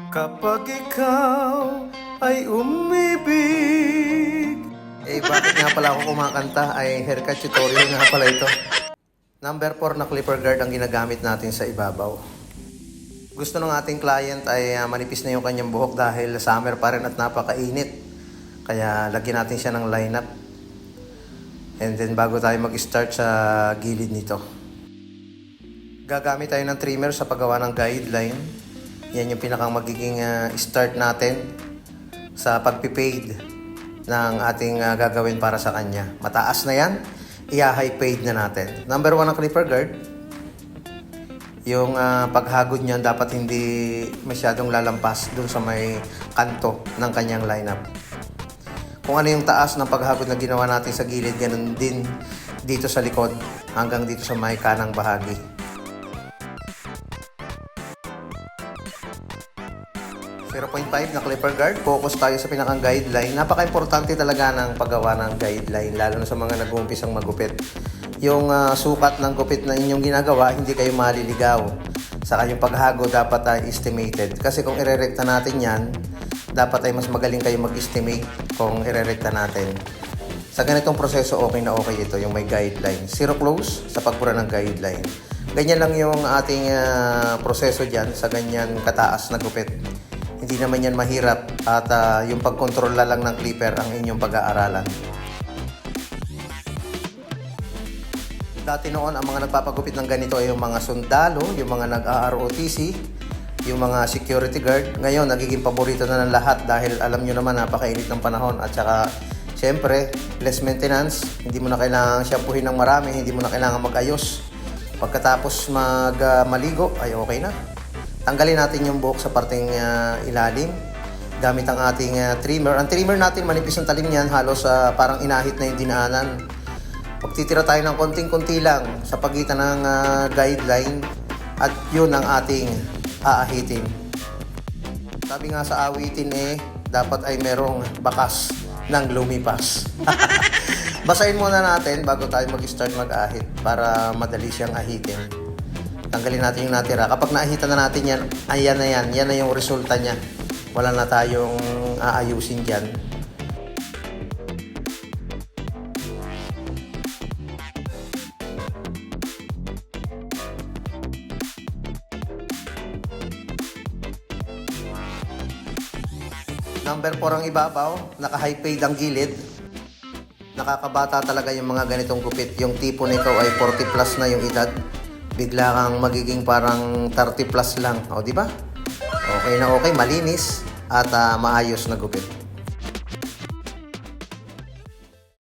Kapag ikaw ay umibig. Bakit nga pala ako kumakanta? Haircut tutorial nga pala ito. Number 4 na clipper guard ang ginagamit natin sa ibabaw. Gusto ng ating client ay manipis na yung kanyang buhok dahil summer pa rin at napakainit. Kaya lagyan natin siya ng lineup. And then bago tayo mag-start sa gilid nito, gagamit tayo ng trimmer sa paggawa ng guideline. Yan yung pinakang magiging start natin sa pagpipade ng ating gagawin para sa kanya. Mataas na yan, i-high fade na natin. Number 1 ang clipper guard. Yung paghagod niya dapat hindi masyadong lalampas dun sa may kanto ng kanyang lineup. Kung ano yung taas ng paghagod na ginawa natin sa gilid, ganun din dito sa likod hanggang dito sa may kanang bahagi. 0.5 na clipper guard. Focus tayo sa pinakang guideline. Napaka-importante talaga ng paggawa ng guideline, lalo na sa mga nag-uumpisang magupit. Yung sukat ng gupit na inyong ginagawa, hindi kayo maliligaw. Saka yung paghago dapat ay estimated. Kasi kung irerekta natin yan, dapat ay mas magaling kayo mag-estimate kung irerekta natin. Sa ganitong proseso, okay na okay ito, yung may guideline. Zero close sa pagbura ng guideline. Ganyan lang yung ating proseso dyan sa ganyan kataas na gupit. Hindi naman yan mahirap at yung pagkontrola lang ng clipper ang inyong pag-aaralan. Dati noon, ang mga nagpapagupit ng ganito ay yung mga sundalo, yung mga nag-ROTC, yung mga security guard. Ngayon, nagiging paborito na ng lahat dahil alam nyo naman napakainit ng panahon. At saka, syempre, less maintenance. Hindi mo na kailangan shampoohin ng marami, hindi mo na kailangan mag-ayos. Pagkatapos maligo, ay okay na. Tanggalin natin yung buhok sa parteng ilalim gamit ang ating trimmer. Ang trimmer natin, manipis ang talim niyan, halos parang inahit na yung dinaanan. Pagtitira tayo ng konting-konti lang sa pagitan ng guideline at yun ang ating aahitin. Sabi nga sa awitin dapat ay merong bakas ng lumipas. Basahin muna natin bago tayo mag-start mag-ahit para madali siyang ahitin. Tanggalin natin yung natira. Kapag naahitan na natin yan, ayan na yan. Yan na yung resulta niya. Wala na tayong aayusin dyan. Number 4 ang ibabaw. Naka-high fade ang gilid. Nakakabata talaga yung mga ganitong gupit. Yung tipo na ikaw ay 40 plus na yung edad. Bigla kang magiging parang 30 plus lang. O, di ba? Okay na okay, malinis at maayos na gupit.